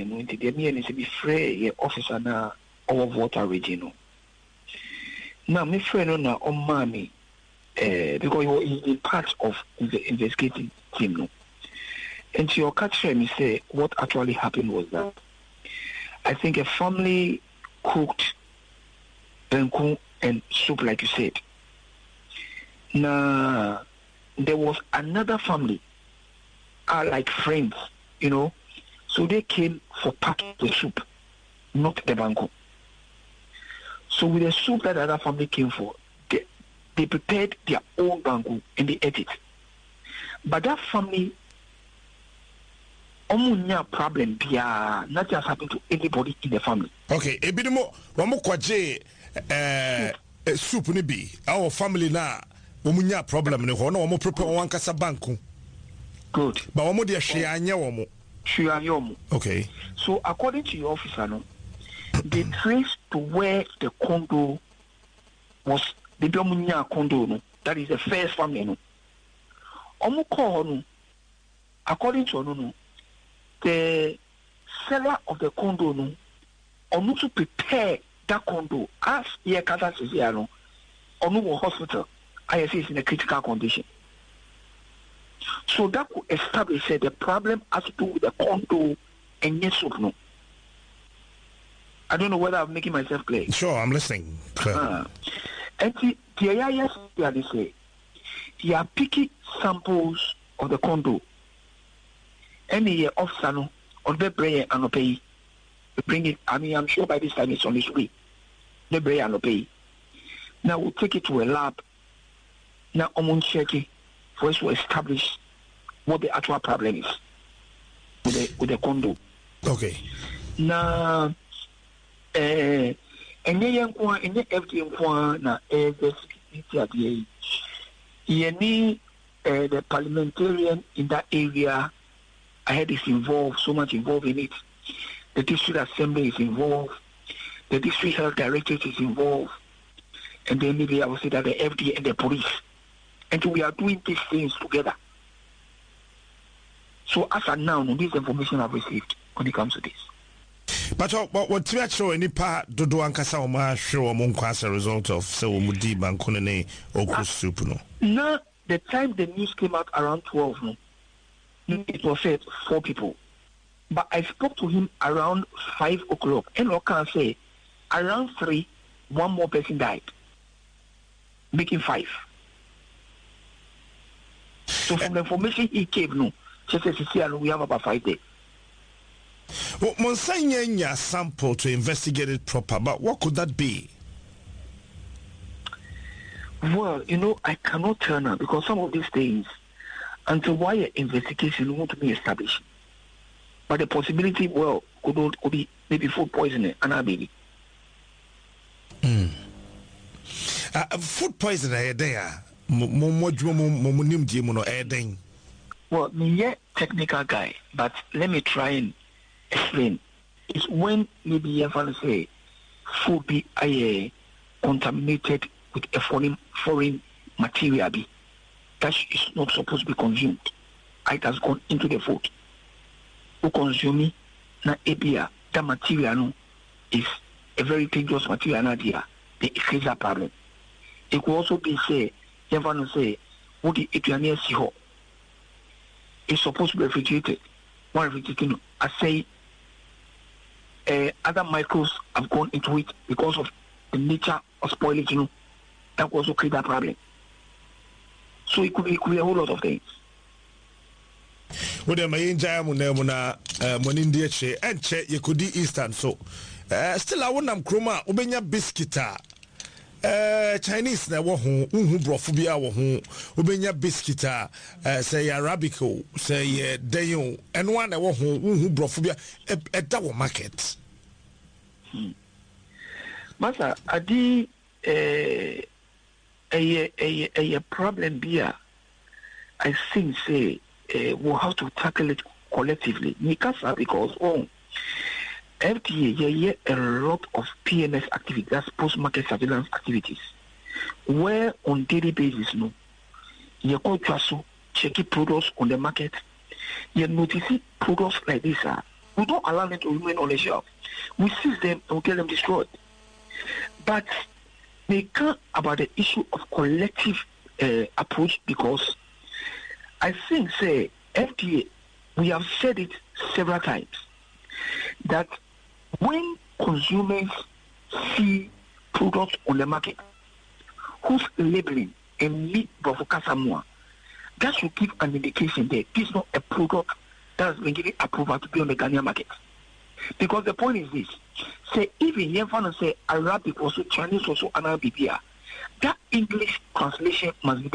no into the me and be free officer na our water region. Now my friend na on mommy because he is part of the investigating team no. And to your catcher me say what actually happened was that I think a family cooked banku and soup like you said. Now there was another family like friends, you know. So they came for part of the soup, not the banku. So with the soup that the other family came for, they prepared their own banku and they ate it. But that family, omunya problem, not just happened to anybody in the family. Okay, a bit more. Wamu kwaje soup ni bi. Our family na omunya problem ni hono wamu prepare one kasa banku. Good. But wamu dia share wamu. Okay. So according to your officer, no, they traced to where the condo was. The Domunya condo, no, that is the first family, no. No. According to no, the seller of the condo, no, to prepare that condo as here Kata says here, no, hospital. ISC is in a critical condition. So that could establish the problem has to do with the condo and yes or no. I don't know whether I'm making myself clear. Sure, I'm listening. And the AIS, they say, they are picking samples of the condo. Any officer no, on the brain and pay. Bring it, I mean, I'm sure by this time it's on its way. The brain and pay. Now we'll take it to a lab. Now, I'm check it. For us to establish what the actual problem is with the condo. Okay. Now, and then FD na the parliamentarian in that area. I had is involved, so much involved in it. The district assembly is involved. The district health directorate is involved. And then maybe I will say that the FD and the police. And so we are doing these things together. So as of now, this information I've received when it comes to this. But what you show any part do ankasa oma show among as a result of so mudi Banku and Okro soup no? Now the time the news came out around 12 no, it was said 4 people. But I spoke to him around 5 o'clock and I can say around 3 one more person died. Making 5. So from the information he gave, no, we have about 5 days. Well, Monsignor sample to investigate it proper, but what could that be? Well, you know, I cannot tell now because some of these things, until why an investigation want to be established. But the possibility, well, could be maybe food poisoning, and I baby. Food poisoning there. Well, me a technical guy, but let me try and explain. It's when maybe you ever say food be contaminated with a foreign material that is not supposed to be consumed. It has gone into the food. Who consume na ebia that material is a very dangerous material nadia. They increase that problem. It could also be say you ever say what the Etienne siho is supposed to be refrigerated. One refrigerated, I say other microbes have gone into it because of the nature of spoilage, you know, that could also create that problem. So it could be a whole lot of things. Well, my enjoy muna India che and che you could Eastern so still I want kroma ubenya biscuita Chinese na wo ho brofo bia wo ho ubenya biscuita say arabico say dayo and one na wo ho brofo bia eda wo market masa adi a problem bia I think say we'll have to tackle it collectively. Mikasa because FDA a lot of PMS activities, that's post-market surveillance activities, where on daily basis, no, you go check products on the market, you notice products like this We don't allow them to remain on the shelf. We seize them and we get them destroyed. But they come about the issue of collective approach, because I think, say, FDA, we have said it several times, that when consumers see products on the market whose labeling and meet Bofokasa, that should give an indication that this is not a product that has been given approval to be on the Ghanaian market. Because the point is this, say, even Yemfana say Arabic also, Chinese also, Arabic, that English translation must be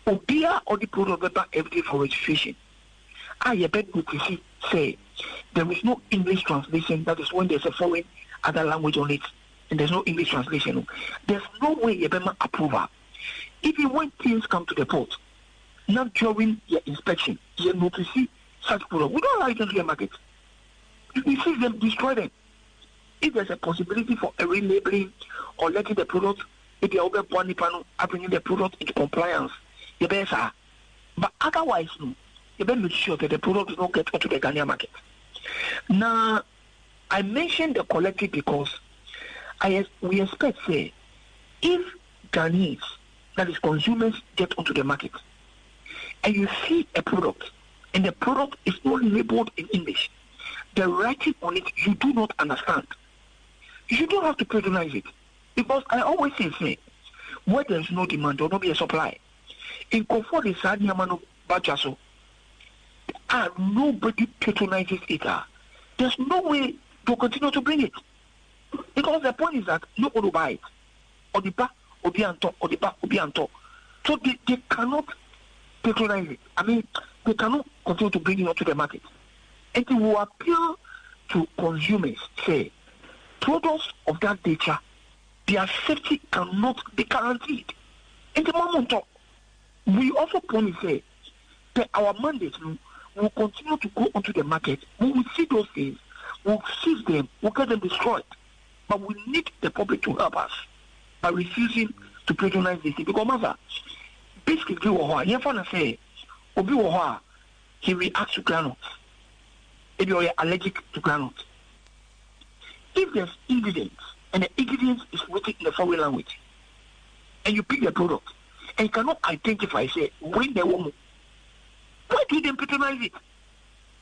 there. Obia or the product paper every day for registration. I bet you to see, say, there is no English translation. That is when there's a foreign other language on it, and there's no English translation. There's no way you better approval. Even when things come to the port, not during your inspection, you notice such product. We don't allow it into the market. We see them, destroy them. If there's a possibility for a relabeling or letting the product, if you're over one panel, bringing the product into compliance, you better. But otherwise, no, you better make sure that the product does not get onto the Ghanaian market. Now, I mentioned the collective because we expect, say, if Ghanaians, that is consumers, get onto the market, and you see a product, and the product is not labeled in English, the writing on it you do not understand, you don't have to patronize it. Because I always say, where there is no demand, there will not be a supply. In comfort, the Sadiamano Bajaso, nobody patronizes it. There's no way to continue to bring it. Because the point is that nobody will buy it. Or the back, or the anto, or the back, or the anto. So they cannot patronize it. I mean, they cannot continue to bring it onto the market. And it will appeal to consumers, say, products of that nature, their safety cannot be guaranteed. In the moment, we also point to say that our mandate will continue to go onto the market. We will see those things, we'll seize them, we'll get them destroyed. But we need the public to help us by refusing to patronize this. Because, mother, basically, you can say, he reacts to granules. If you are allergic to granules. If there's ingredients, and the ingredients is written in the foreign language, and you pick the product, and you cannot identify, say, when the woman, why do you then patronize it?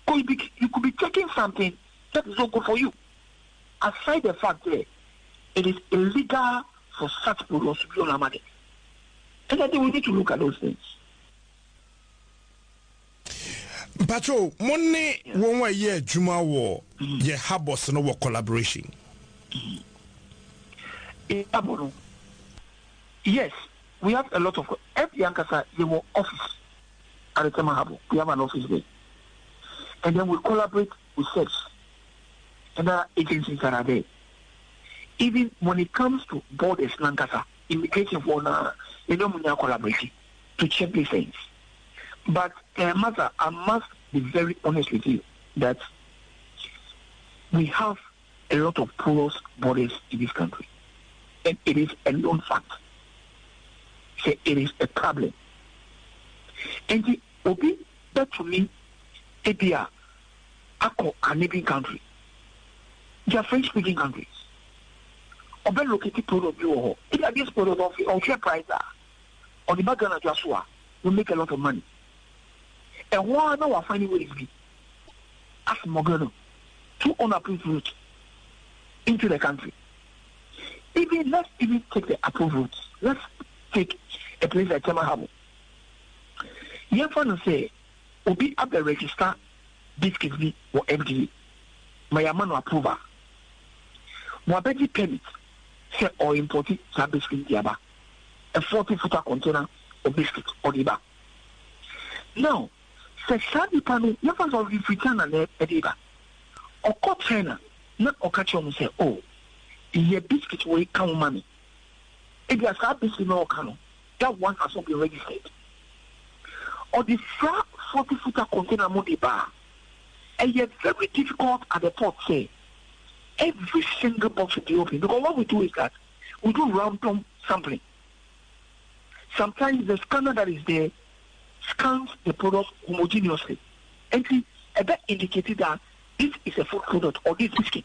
Because you could be taking something that is not good for you. Aside the fact that it is illegal for such products to be on the market. And I think we need to look at those things. Patrol, money one way year Juma war, ye habos no work collaboration. Yes, we have a lot of every Yankasa, you will office at the Temahabo. We have an office there. And then we collaborate with SEX and other agencies that are there. Even when it comes to borders, Lankasa, immigration for collaboration to check these things. But, Mother, I must be very honest with you that we have a lot of porous borders in this country. And it is a known fact. So it is a problem. And the Obi, that to me, Ebia, Ako, a neighboring country. They are French-speaking countries. Obi located product you if you are this product of share price, or the background of Joshua, will make a lot of money. And one now are finding ways to be as Morgano to unapproved routes into the country. Let's even take the approved routes. Let's take a place like Temahabo. You have to say, Obi up the register biscuits me or FDA. My amano approval. Mwabedi permit say or imported sa biscuit diaba. A 40-footer container of biscuits or diba. Now, say Sadi Pano, you have to return and ediba. Or call China, not or catch on say, oh, your biscuit will come money. If you have biscuit no cano, that one has not been registered. Or the 40-footer container modiba. And yet very difficult at the port say every single box will be open. Because what we do is that we do random sampling. Sometimes the scanner that is there scans the product homogeneously. And see, a bit indicated that this is a food product or this biscuit.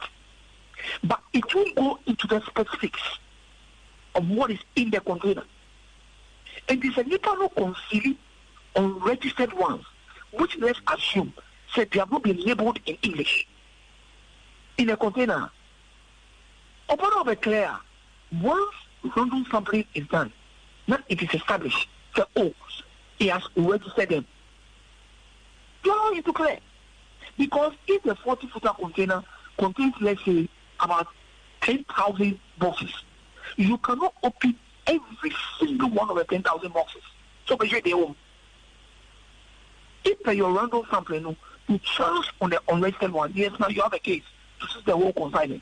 But it won't go into the specifics of what is in the container. And it's a little concealed unregistered ones, which let's assume said they have not been labeled in English in a container. Upon over clear, once random sampling is done, now it is established that he has registered them. You are into clear. Because if the 40-footer container contains, let's say, about 10,000 boxes, you cannot open every single one of the 10,000 boxes. So, if your random sampling, you charge on the unregistered one, yes, now you have a case. This is the whole consignment.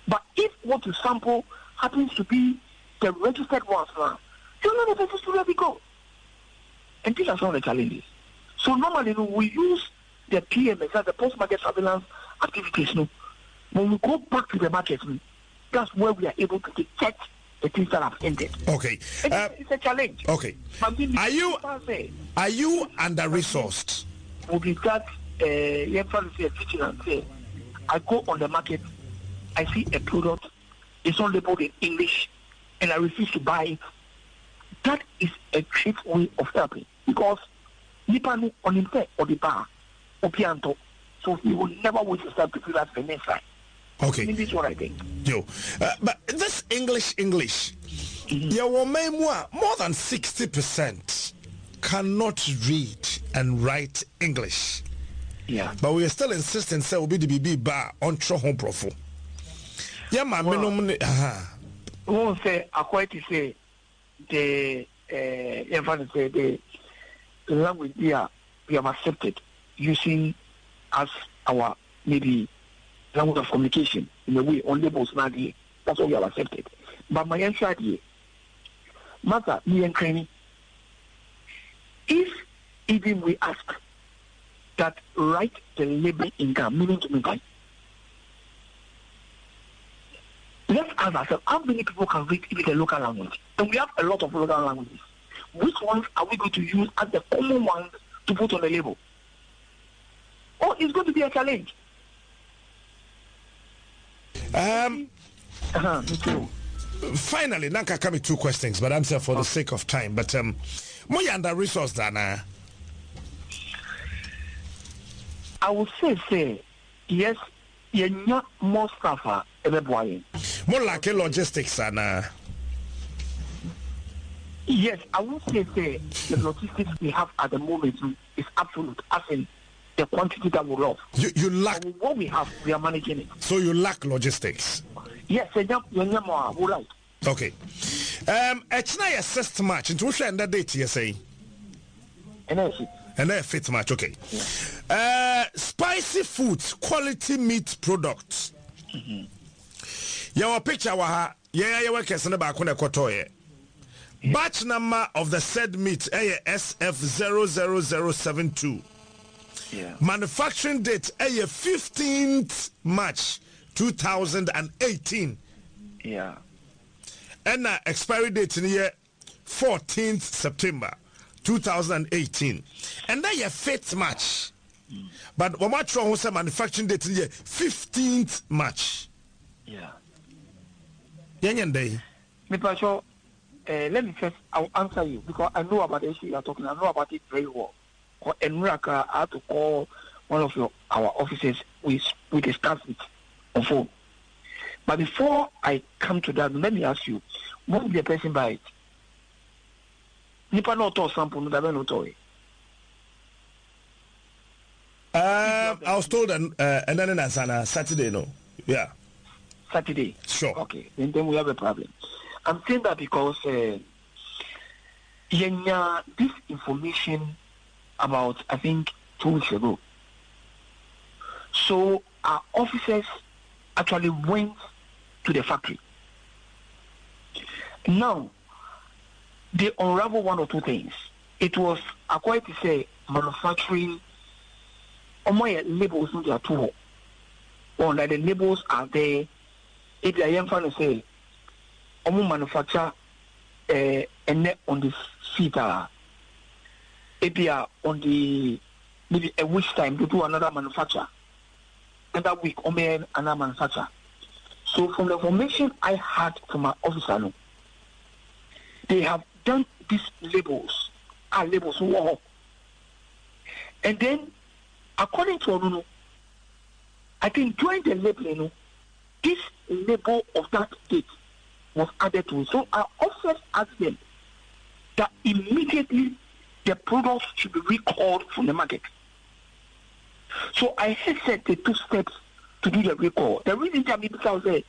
But if what you sample happens to be the registered ones, you're not supposed to let it go. And these are some of the challenges. So normally we use the PMS, the post-market surveillance activities. When we go back to the market, that's where we are able to detect the things that have ended. Okay. It's a challenge. Okay. Are you under-resourced? With regard, vigilance, I go on the market, I see a product, it's not labeled in English, and I refuse to buy it. That is a great way of helping, because Nipano on himself or the bar, Opianto, so he will never waste his time to do that for next time. Okay. This is what I think. But this English, more than 60% cannot read and write English. Yeah. But we are still insisting say will be the BB bar on home profile. Yeah, my minimum. Won't say according to say the language here we have accepted using as our maybe language of communication in a way on labels now. That's what we have accepted. But my answer here, matter me and training. If even we ask that write the label income, meaning to me, let's ask ourselves how many people can read even the local language? And we have a lot of local languages. Which ones are we going to use as the common ones to put on the label? Oh, it's going to be a challenge. Me too. Finally, Nanka come with two questions, but I'm saying for the sake of time. But more under resource than I would say yes, you're not more staff more like a logistics and yes, I would say the logistics we have at the moment is absolute, as in the quantity that we love. You lack what we have, we are managing it. So you lack logistics. Yes, you're more like. Okay. It's not a sixth match. Into which end that date you say? And then fifth match. Okay. Yeah. Spicy foods, quality meat products. Your picture waha. Yeah, you work as an bakuna kotoye. Batch number of the said meat SF00072. Yeah. Manufacturing date 15th March 2018. Yeah. And expiry date in the year 14th September 2018. And then your 5th March. But what much wrong was manufacturing date in the year 15th March. Yeah. Yanyan day. Let me first, I'll answer you because I know about the issue you are talking. I know about it very well. And I had to call one of our officers. We discussed it on phone. But before I come to that, let me ask you, what will the person buy it? Nipa no to sample no dabe no to. I was told and then on Saturday, no. Yeah. Saturday. Sure. Okay. Then we have a problem. I'm saying that because this information about, I think, 2 weeks ago. So our officers actually went to the factory. Now, they unravel one or two things. It was, according to say, manufacturing, my labels in their tool. Or that the labels are there. If they are trying to say, manufacture a net on the seat, if they are on the maybe a which time to do another manufacture. another week, Omen and a manufacturer. So from the information I had from my officer, they have done these labels, labels, and then according to Onuno, I think during the labeling, this label of that date was added to it. So our officers asked them that immediately the products should be recalled from the market. So I had said they took steps to do the recall. The reason that because say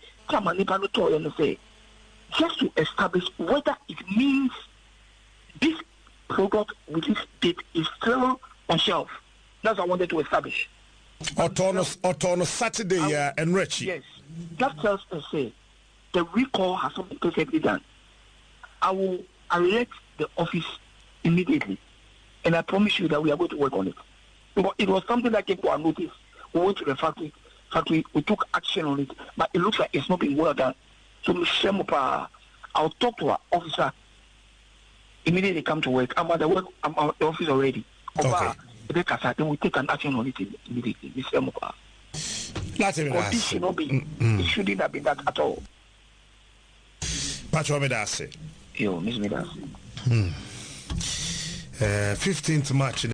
just to establish whether it means this product with this date is still on shelf. That's what I wanted to establish. Autonomous Saturday and Richie. Yes. That tells us say the recall has not been perfectly done. I will alert the office immediately, and I promise you that we are going to work on it. Because it was something that came to our notice. We went to the factory, we took action on it, but it looks like it's not been well done. So I'll talk to our officer immediately come to work. I'm at the work, I'm at the office already. Okay. Then we take an action on it immediately. This should not be, it shouldn't have been that at all. Pacho Medase. Yo, Miss Medase. 15th March.